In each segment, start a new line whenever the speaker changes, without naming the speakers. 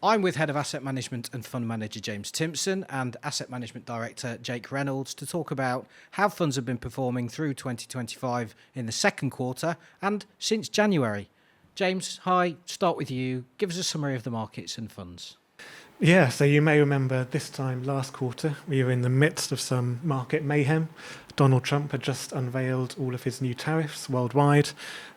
I'm with Head of Asset Management and Fund Manager James Timpson and Asset Management Director Jake Reynolds to talk about how funds have been performing through 2025 in the second quarter and since January. James, hi, start with you. Give us a summary of the markets and funds.
Yeah, so you may remember this time last quarter, we were in the midst of some market mayhem. Donald Trump had just unveiled all of his new tariffs worldwide,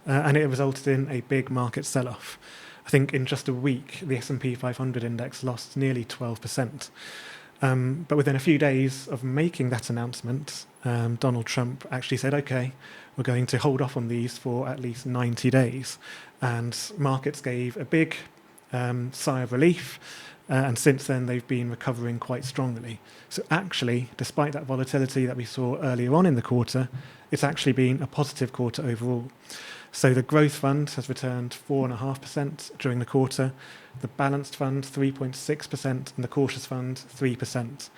and it resulted in a big market sell-off. I think in just a week, the S&P 500 index lost nearly 12%. But within a few days of making that announcement, Donald Trump actually said, okay, we're going to hold off on these for at least 90 days. And markets gave a big sigh of relief. And since then, they've been recovering quite strongly. So actually, despite that volatility that we saw earlier on in the quarter, it's actually been a positive quarter overall. So the growth fund has returned 4.5% during the quarter, the balanced fund 3.6%, and the cautious fund 3%.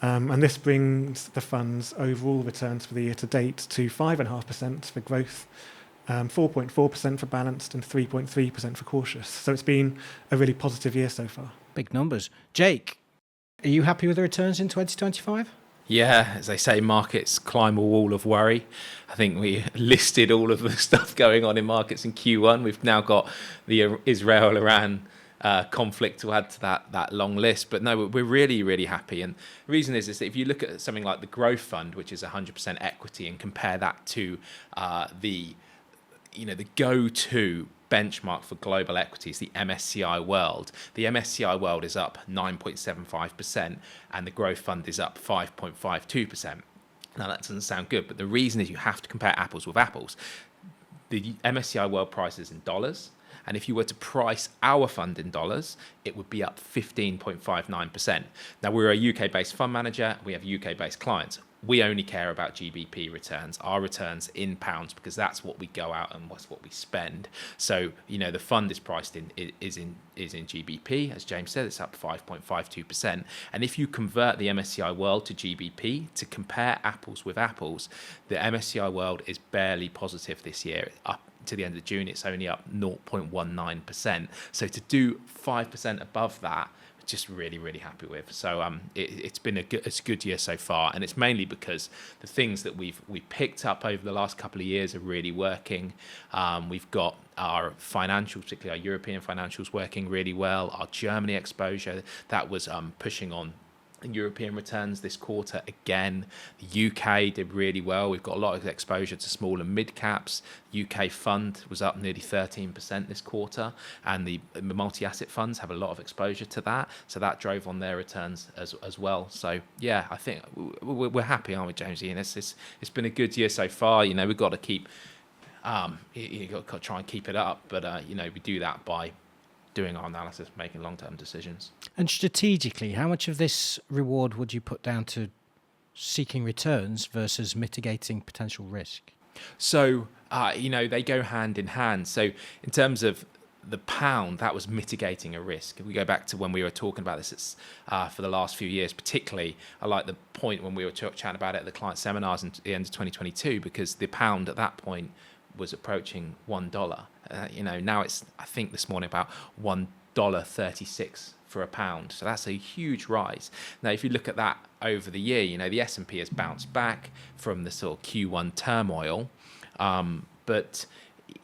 And this brings the fund's overall returns for the year to date to 5.5% for growth, 4.4% for balanced, and 3.3% for cautious. So it's been a really positive year so far.
Big numbers. Jake, are you happy with the returns in 2025?
Yeah, as they say, markets climb a wall of worry. I think we listed all of the stuff going on in markets in Q1. We've now got the Israel-Iran conflict to add to that long list. But no, we're really, really happy. And the reason is that if you look at something like the growth fund, which is 100% equity, and compare that to the go-to benchmark for global equities, the MSCI World. The MSCI World is up 9.75% and the growth fund is up 5.52%. Now that doesn't sound good, but the reason is you have to compare apples with apples. The MSCI World price is in dollars, and if you were to price our fund in dollars, it would be up 15.59%. Now we're a UK-based fund manager, we have UK-based clients. We only care about GBP returns, our returns in pounds, because that's what we go out and that's what we spend. So, the fund is priced in GBP. As James said, it's up 5.52%. And if you convert the MSCI World to GBP to compare apples with apples, the MSCI World is barely positive this year. Up to the end of June, it's only up 0.19%. So to do 5% above that, just really, really happy with. So it's been a good year so far, and it's mainly because the things that we picked up over the last couple of years are really working. We've got our financials, particularly our European financials, working really well. Our Germany exposure, that was pushing on European returns this quarter again. The UK did really well. We've got a lot of exposure to small and mid caps. UK fund was up nearly 13% this quarter, and the multi-asset funds have a lot of exposure to that, so that drove on their returns as well. So yeah, I think we're happy, aren't we, James? And it's been a good year so far. We've got to keep you got to try and keep it up, but we do that by doing our analysis, making long-term decisions.
And strategically, how much of this reward would you put down to seeking returns versus mitigating potential risk?
So, they go hand in hand. So in terms of the pound, that was mitigating a risk. If we go back to when we were talking about this for the last few years, particularly, I like the point when we were chatting about it at the client seminars at the end of 2022, because the pound at that point was approaching $1. Now it's, I think this morning, about $1.36 for a pound. So that's a huge rise. Now, if you look at that over the year, the S&P has bounced back from the sort of Q1 turmoil, but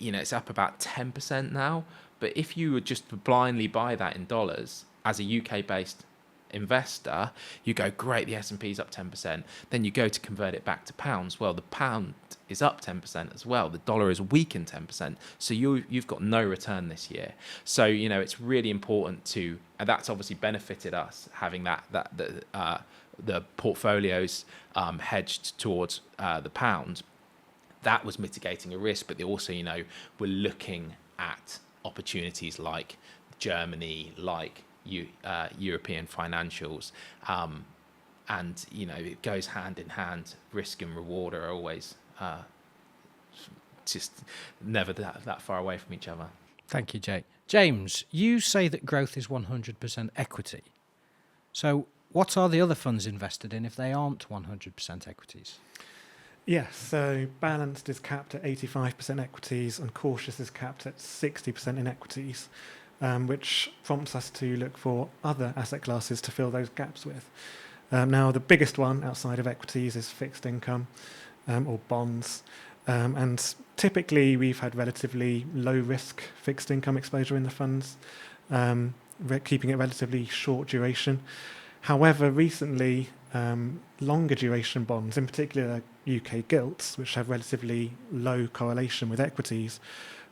it's up about 10% now. But if you would just blindly buy that in dollars as a UK-based investor, you go, great, the S&P's up 10%. Then you go to convert it back to pounds. Well, the pound is up 10% as well. The dollar is weakened 10%. So you've got no return this year. So, it's really important to, and that's obviously benefited us having the portfolios hedged towards the pound. That was mitigating a risk, but they also, we're looking at opportunities like Germany, like European financials, and it goes hand in hand. Risk and reward are always just never that far away from each other.
Thank you, Jake. James, you say that growth is 100% equity. So what are the other funds invested in if they aren't 100% equities?
Yes, so balanced is capped at 85% equities and cautious is capped at 60% in equities. which prompts us to look for other asset classes to fill those gaps with. Now, the biggest one outside of equities is fixed income or bonds. And typically, we've had relatively low risk fixed income exposure in the funds, keeping it relatively short duration. However, recently, longer duration bonds, in particular UK gilts, which have relatively low correlation with equities,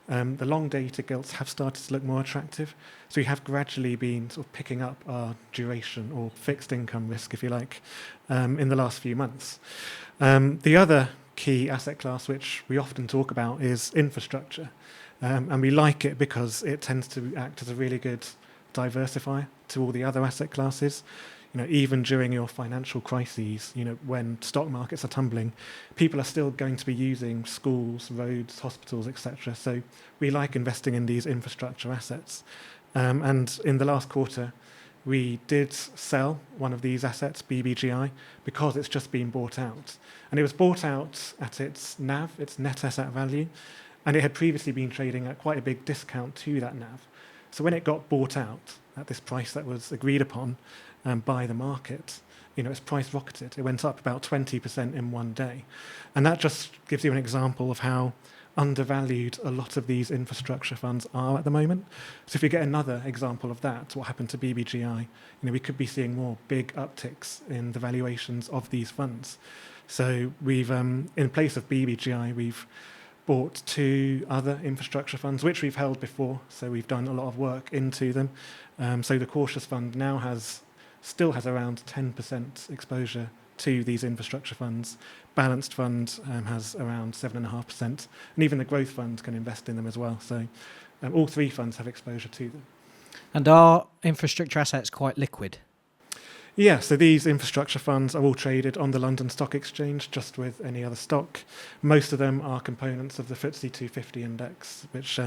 the long dated gilts have started to look more attractive. So we have gradually been sort of picking up our duration or fixed income risk, if you like, in the last few months. The other key asset class, which we often talk about, is infrastructure. And we like it because it tends to act as a really good diversifier to all the other asset classes. Even during your financial crises, when stock markets are tumbling, people are still going to be using schools, roads, hospitals, etc. So we like investing in these infrastructure assets. And in the last quarter, we did sell one of these assets, BBGI, because it's just been bought out. And it was bought out at its NAV, its net asset value, and it had previously been trading at quite a big discount to that NAV. So when it got bought out at this price that was agreed upon by the market, its price rocketed. It went up about 20% in one day. And that just gives you an example of how undervalued a lot of these infrastructure funds are at the moment. So if you get another example of that, what happened to BBGI, we could be seeing more big upticks in the valuations of these funds. So we've, in place of BBGI, we've bought two other infrastructure funds, which we've held before. So we've done a lot of work into them. So the Cautious Fund now still has around 10% exposure to these infrastructure funds. Balanced Fund has around 7.5%, and even the Growth Fund can invest in them as well. So all three funds have exposure to them.
And are infrastructure assets quite liquid?
Yeah, so these infrastructure funds are all traded on the London Stock Exchange, just with any other stock. Most of them are components of the FTSE 250 index, which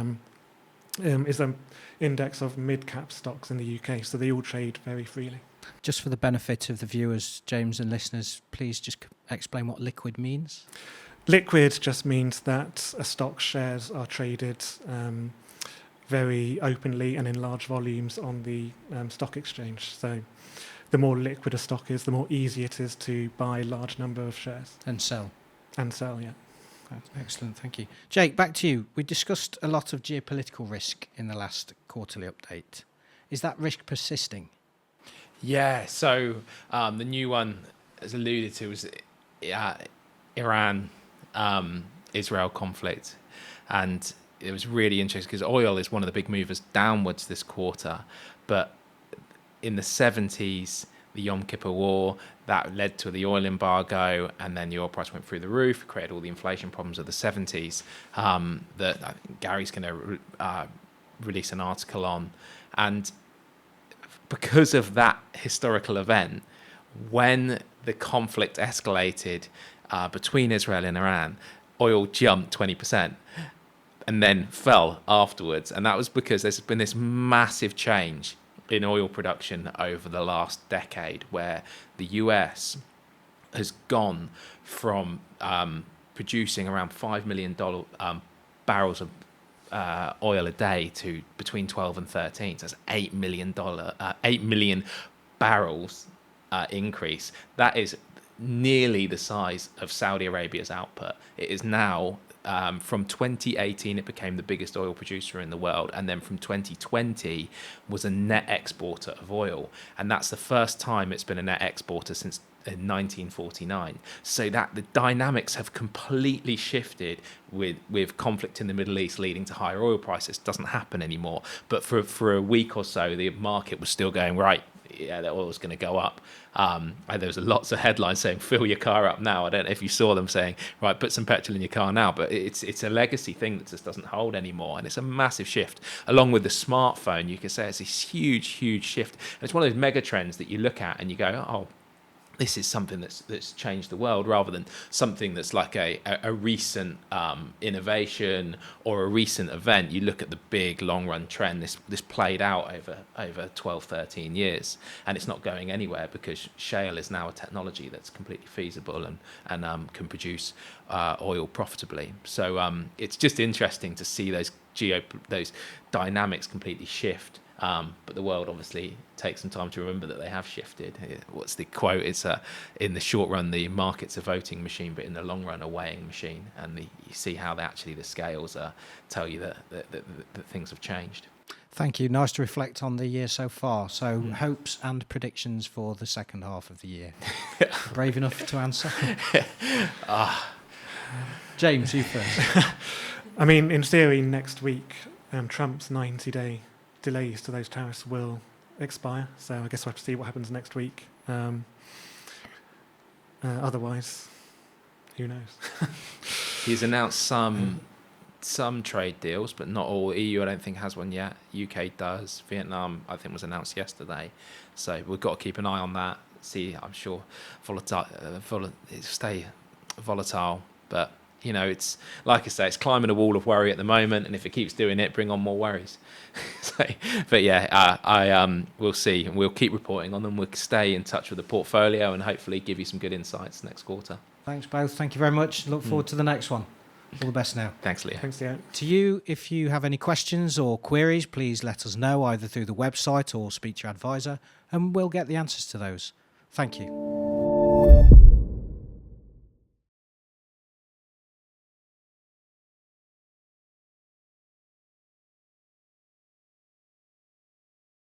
is an index of mid-cap stocks in the UK, so they all trade very freely.
Just for the benefit of the viewers, James, and listeners, please just explain what liquid means.
Liquid just means that a stock's shares are traded very openly and in large volumes on the stock exchange. So the more liquid a stock is, the more easy it is to buy a large number of shares.
And sell.
And sell, yeah.
Excellent, thank you. Jake, back to you. We discussed a lot of geopolitical risk in the last quarterly update. Is that risk persisting?
Yeah, so the new one, as alluded to, was Iran, Israel conflict. And it was really interesting because oil is one of the big movers downwards this quarter. But in the 70s, the Yom Kippur War, that led to the oil embargo, and then the oil price went through the roof, created all the inflation problems of the 70s that I think Gary's going to release an article on. And because of that historical event, when the conflict escalated between Israel and Iran, oil jumped 20% and then fell afterwards. And that was because there's been this massive change in oil production over the last decade, where the US has gone from producing around $5 million barrels of oil a day to between 12 and 13. So that's $8 million barrels increase. That is nearly the size of Saudi Arabia's output. It is now, from 2018, it became the biggest oil producer in the world. And then from 2020 was a net exporter of oil. And that's the first time it's been a net exporter since in 1949. So that the dynamics have completely shifted with conflict in the Middle East leading to higher oil prices. Doesn't happen anymore. But for a week or so, the market was still going, right, yeah, the oil's going to go up. There was lots of headlines saying, fill your car up now. I don't know if you saw them saying, right, put some petrol in your car now. But it's a legacy thing that just doesn't hold anymore. And it's a massive shift. Along with the smartphone, you could say it's this huge, huge shift. And it's one of those mega trends that you look at and you go, oh, this is something that's changed the world, rather than something that's like a recent innovation or a recent event. You look at the big long run trend. This played out over 12, 13 years, and it's not going anywhere because shale is now a technology that's completely feasible and can produce oil profitably. So it's just interesting to see those those dynamics completely shift. But the world obviously takes some time to remember that they have shifted. What's the quote? It's in the short run, the market's a voting machine, but in the long run, a weighing machine. And you see how the scales tell you that things have changed.
Thank you. Nice to reflect on the year so far. So hopes and predictions for the second half of the year. Brave enough to answer? James, you first.
I mean, in theory, next week, Trump's 90-day delays to those tariffs will expire. So I guess we'll have to see what happens next week. Otherwise, who knows?
He's announced some trade deals, but not all. EU, I don't think, has one yet. UK does. Vietnam, I think, was announced yesterday. So we've got to keep an eye on that. See, I'm sure stay volatile. But, you know, it's like I say, it's climbing a wall of worry at the moment. And if it keeps doing it, bring on more worries. But yeah, we'll see. And we'll keep reporting on them. We'll stay in touch with the portfolio and hopefully give you some good insights next quarter.
Thanks both. Thank you very much. Look forward to the next one. All the best now.
Thanks, Leo.
Thanks, Leo.
To you, if you have any questions or queries, please let us know either through the website or speak to your advisor, and we'll get the answers to those. Thank you.